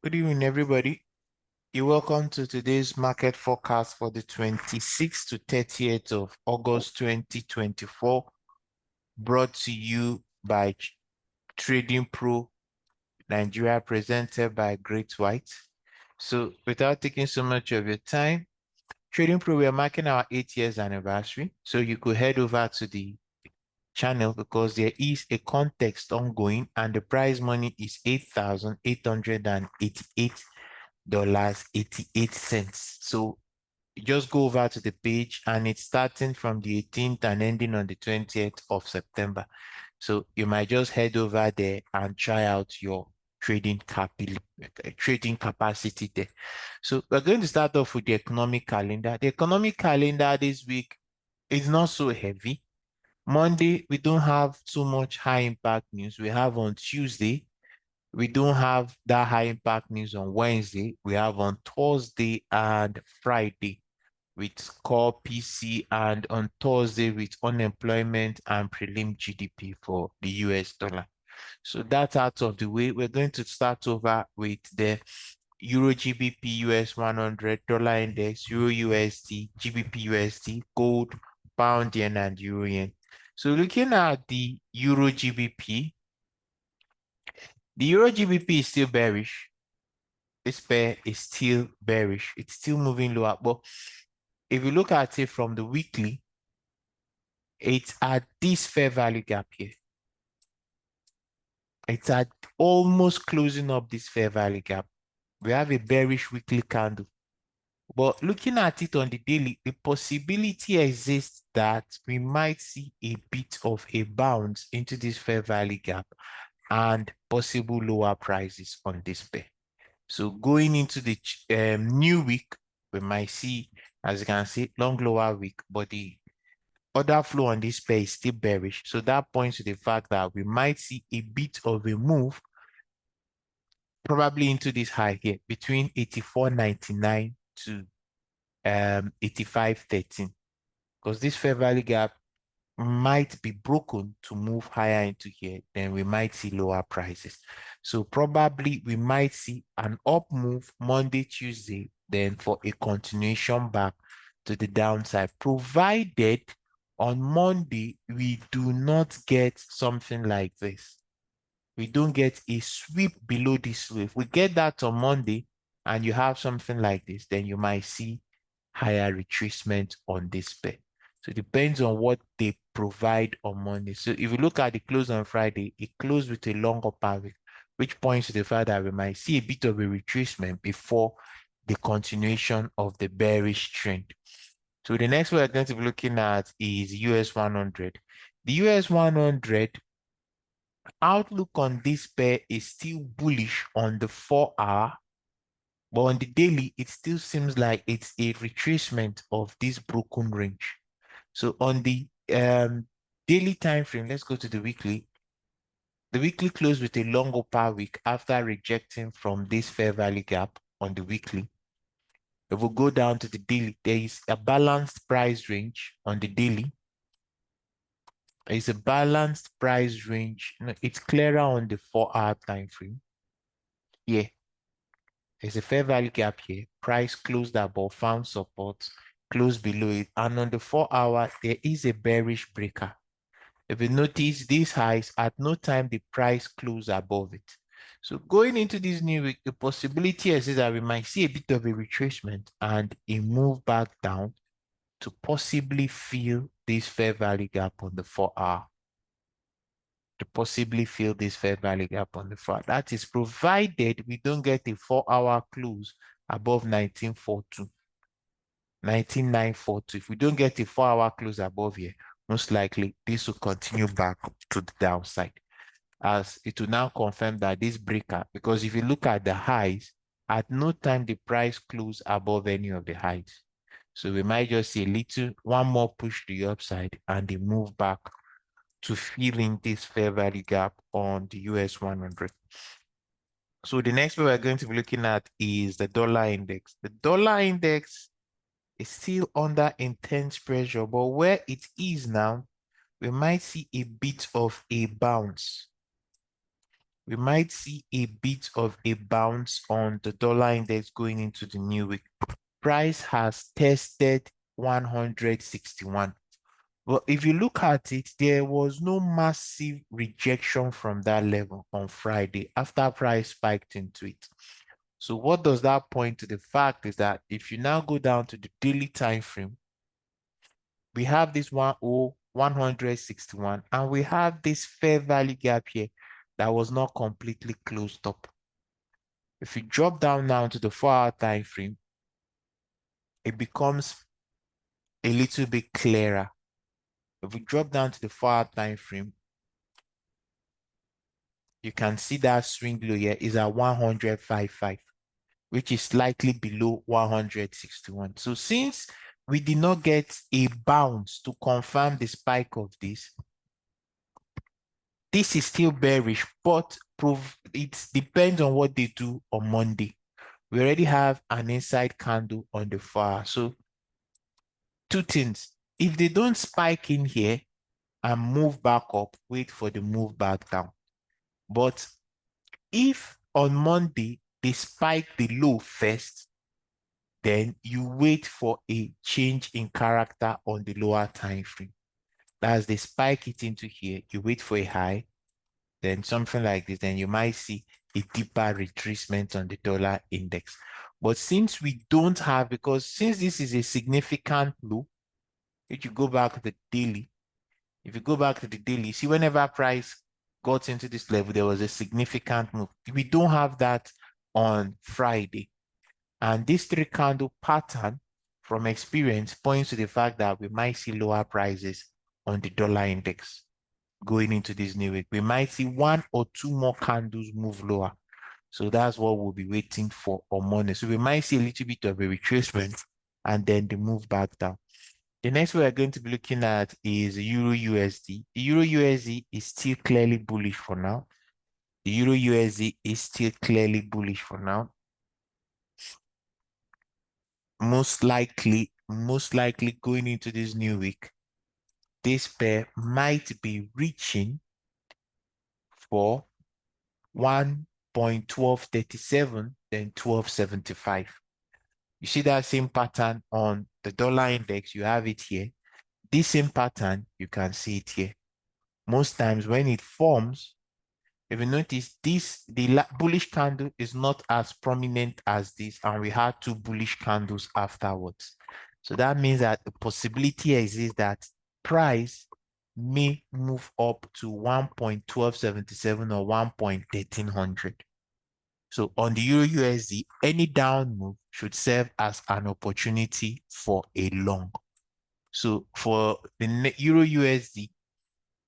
Good evening, everybody. You're welcome to today's market forecast for the 26th to 30th of August 2024, brought to you by Trading Pro Nigeria, presented by Great White. So without taking so much of your time, Trading Pro, we are marking our 8 years anniversary. So you could head over to the channel because there is a context ongoing and the prize money is $8,888.88. So you just go over to the page and it's starting from the 18th and ending on the 20th of September. So you might just head over there and try out your trading capacity there. So we're going to start off with the economic calendar. The economic calendar this week is not so heavy. Monday, we don't have too much high impact news. We have on Tuesday. We don't have that high impact news on Wednesday. We have on Thursday and Friday with core PC, and on Thursday with unemployment and prelim GDP for the US dollar. So that's out of the way. We're going to start over with the EURGBP US 100 dollar index, Euro USD, GBP USD, gold, pound yen, and euro yen. So looking at the EURGBP, the EURGBP is still bearish. This pair is still bearish. It's still moving lower. But if you look at it from the weekly, it's at this fair value gap here. It's at almost closing up this fair value gap. We have a bearish weekly candle. But looking at it on the daily, the possibility exists that we might see a bit of a bounce into this fair value gap and possible lower prices on this pair. So going into the new week, we might see, as you can see, long lower week, but the order flow on this pair is still bearish. So that points to the fact that we might see a bit of a move, probably into this high here, between 84.99 to 85.13, because this fair value gap might be broken to move higher into here, then we might see lower prices. So probably we might see an up move Monday, Tuesday, then for a continuation back to the downside, provided on Monday we do not get something like this. We don't get a sweep below this wave. We get that on Monday and you have something like this, then you might see higher retracement on this pair. So it depends on what they provide on Monday. So if you look at the close on Friday, it closed with a long upper wick, which points to the fact that we might see a bit of a retracement before the continuation of the bearish trend. So the next one we're going to be looking at is US 100. The US 100 outlook on this pair is still bullish on the 4-hour, but on the daily, it still seems like it's a retracement of this broken range. So on the daily time frame, let's go to the weekly. The weekly closed with a long upper wick after rejecting from this fair value gap on the weekly. If we go down to the daily, there is a balanced price range on the daily. There is a balanced price range. It's clearer on the 4-hour time frame. Yeah. There's a fair value gap here. Price closed above, found support, closed below it. And on the 4-hour, there is a bearish breaker. If you notice these highs, at no time the price closed above it. So going into this new week, the possibility is that we might see a bit of a retracement and a move back down to possibly fill this fair value gap on the 4-hour. To possibly fill this fair value gap on the 4-hour. That is provided we don't get a 4-hour close above 1942. 19942. If we don't get a 4-hour close above here, most likely this will continue back to the downside, as it will now confirm that this breaker, because if you look at the highs, at no time the price closed above any of the highs. So we might just see one more push to the upside and a move back to fill in this fair value gap on the US 100. So the next one we're going to be looking at is the dollar index. The dollar index is still under intense pressure, but where it is now, we might see a bit of a bounce. we might see a bit of a bounce on the dollar index going into the new week. Price has tested 161. But if you look at it, there was no massive rejection from that level on Friday after price spiked into it. So what does that point to? The fact is that if you now go down to the daily time frame, we have this 161, and we have this fair value gap here that was not completely closed up. If you drop down now to the 4-hour time frame, it becomes a little bit clearer. If we drop down to the 4-hour time frame, you can see that swing low here is at 105.5, which is slightly below 161. So since we did not get a bounce to confirm the spike of this is still bearish, but it depends on what they do on Monday. We already have an inside candle on the far. So two things. If they don't spike in here and move back up, wait for the move back down. But if on Monday they spike the low first, then you wait for a change in character on the lower time frame. As they spike it into here, you wait for a high, then something like this, then you might see a deeper retracement on the dollar index. But since we don't have, because since this is a significant low, if you go back to the daily, you see whenever price got into this level, there was a significant move. We don't have that on Friday. And this 3-candle pattern from experience points to the fact that we might see lower prices on the dollar index going into this new week. We might see 1 or 2 more candles move lower. So that's what we'll be waiting for on Monday. So we might see a little bit of a retracement and then the move back down. The next we are going to be looking at is EURUSD. The EURUSD is still clearly bullish for now. The EURUSD is still clearly bullish for now. Most likely going into this new week, this pair might be reaching for 1.1237, then 1275. You see that same pattern on the dollar index, you have it here. This same pattern, you can see it here. Most times when it forms, if you notice this, the bullish candle is not as prominent as this, and we had 2 bullish candles afterwards. So that means that the possibility exists that price may move up to 1.1277 or 1.1300. So on the EURUSD, any down move should serve as an opportunity for a long. So for the EURUSD,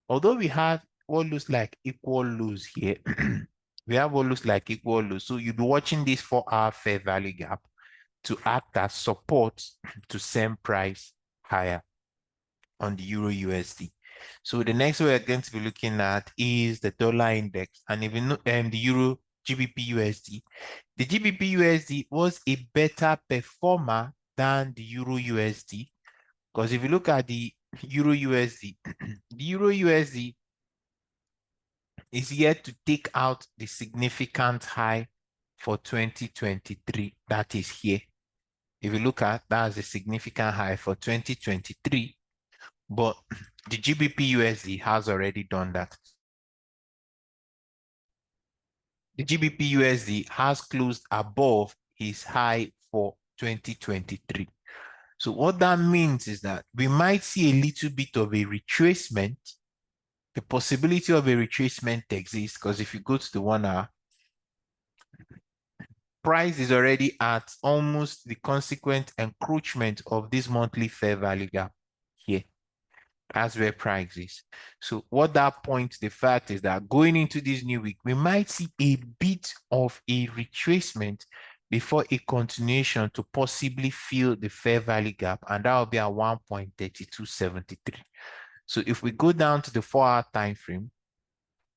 although we have what looks like equal lows here, we have what looks like equal lows. So you'll be watching this 4-hour fair value gap to act as support to send price higher on the EURUSD. So the next we're going to be looking at is the dollar index, and even the GBPUSD. The GBPUSD was a better performer than the EURUSD, because if you look at the EURUSD, the EURUSD is yet to take out the significant high for 2023. That is here. If you look at, that's a significant high for 2023, but the GBPUSD has already done that. The GBPUSD has closed above his high for 2023. So what that means is that we might see a little bit of a retracement. The possibility of a retracement exists because if you go to the 1 hour, price is already at almost the consequent encroachment of this monthly fair value gap here. That's where price is. So what that points the fact is that going into this new week, we might see a bit of a retracement before a continuation to possibly fill the fair value gap, and that will be at 1.3273. So if we go down to the 4-hour time frame,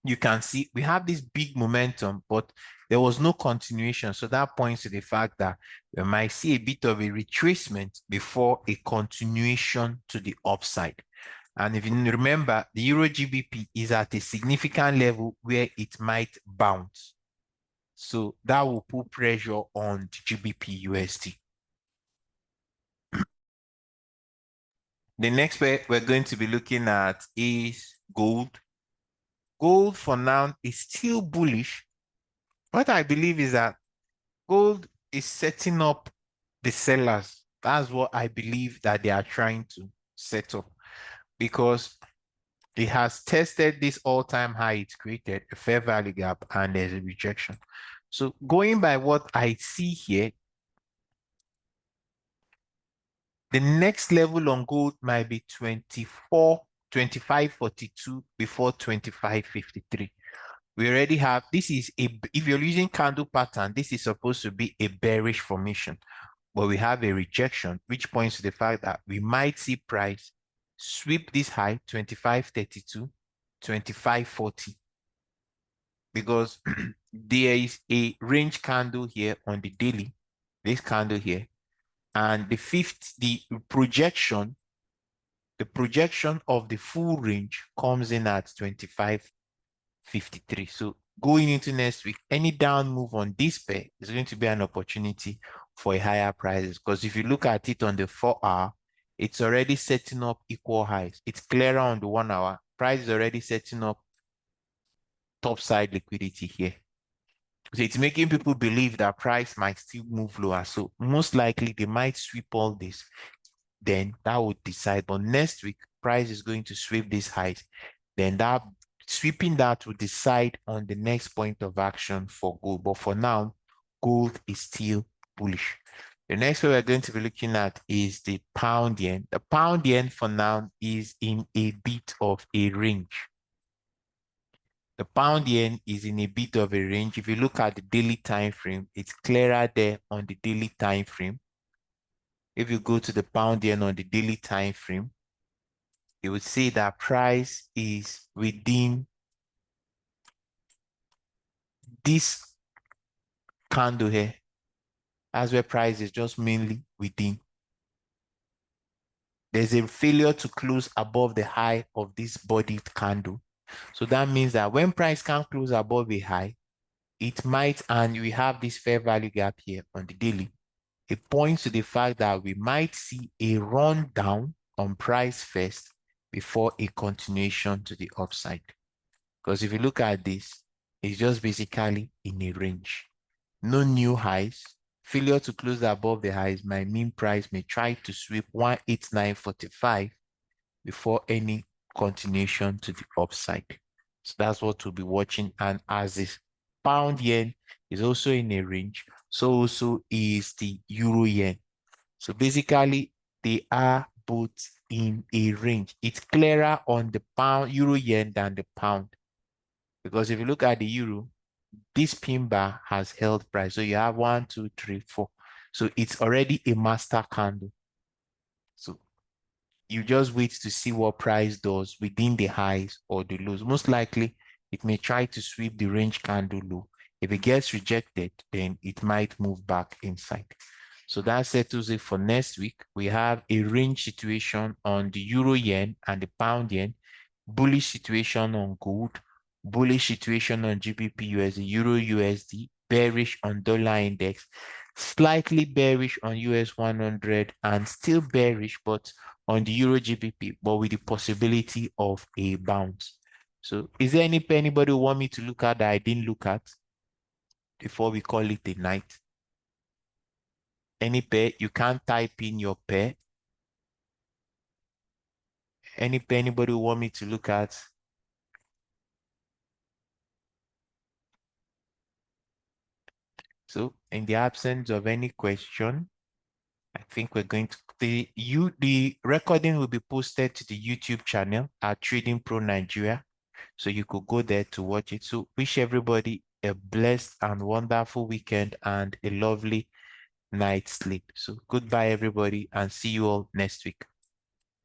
you can see we have this big momentum, but there was no continuation. So that points to the fact that we might see a bit of a retracement before a continuation to the upside. And if you remember, the Euro GBP is at a significant level where it might bounce. So that will put pressure on the GBP USD. The next we're going to be looking at is gold. Gold for now is still bullish. What I believe is that gold is setting up the sellers. That's what I believe that they are trying to set up, because it has tested this all-time high it's created, a fair value gap, and there's a rejection. So going by what I see here, the next level on gold might be 25.42 before 25.53. We already have, this is a, if you're using candle pattern, this is supposed to be a bearish formation, but we have a rejection, which points to the fact that we might see price sweep this high, 25.32, 25.40, because there is a range candle here on the daily, this candle here, and the projection of the full range comes in at 25.53. So going into next week, any down move on this pair is going to be an opportunity for a higher prices, because if you look at it on the 4-hour, it's already setting up equal highs. It's clearer on the 1-hour. Price is already setting up topside liquidity here. So it's making people believe that price might still move lower. So most likely they might sweep all this. Then that would decide. But next week, price is going to sweep these highs. Then that sweeping that will decide on the next point of action for gold. But for now, gold is still bullish. The next one we're going to be looking at is the pound yen. The pound yen for now is in a bit of a range. The pound yen is in a bit of a range. If you look at the daily time frame, it's clearer there on the daily time frame. If you go to the pound yen on the daily time frame, you would see that price is within this candle here. That's where price is just mainly within. There's a failure to close above the high of this bodied candle. So that means that when price can't close above a high, it might, and we have this fair value gap here on the daily. It points to the fact that we might see a run down on price first before a continuation to the upside. Because if you look at this, it's just basically in a range. No new highs. Failure to close above the highs might mean price may try to sweep 189.45 before any continuation to the upside. So that's what we'll be watching. And as this pound yen is also in a range, so also is the euro yen. So basically, they are both in a range. It's clearer on the pound euro yen than the pound, because if you look at the euro, this pin bar has held price. So you have 1, 2, 3, 4. So it's already a master candle. So you just wait to see what price does within the highs or the lows. Most likely, it may try to sweep the range candle low. If it gets rejected, then it might move back inside. So that settles it for next week. We have a range situation on the euro yen and the pound yen, bullish situation on gold, bullish situation on GBP USD, euro USD, bearish on dollar index, slightly bearish on US 100, and still bearish, but on the EURGBP, but with the possibility of a bounce. So is there anybody who want me to look at that I didn't look at before we call it a night? Any pair, you can't type in your pair. Any pair anybody who want me to look at? So in the absence of any question, I think we're going to, the recording will be posted to the YouTube channel at Trading Pro Nigeria. So you could go there to watch it. So wish everybody a blessed and wonderful weekend and a lovely night's sleep. So goodbye, everybody, and see you all next week.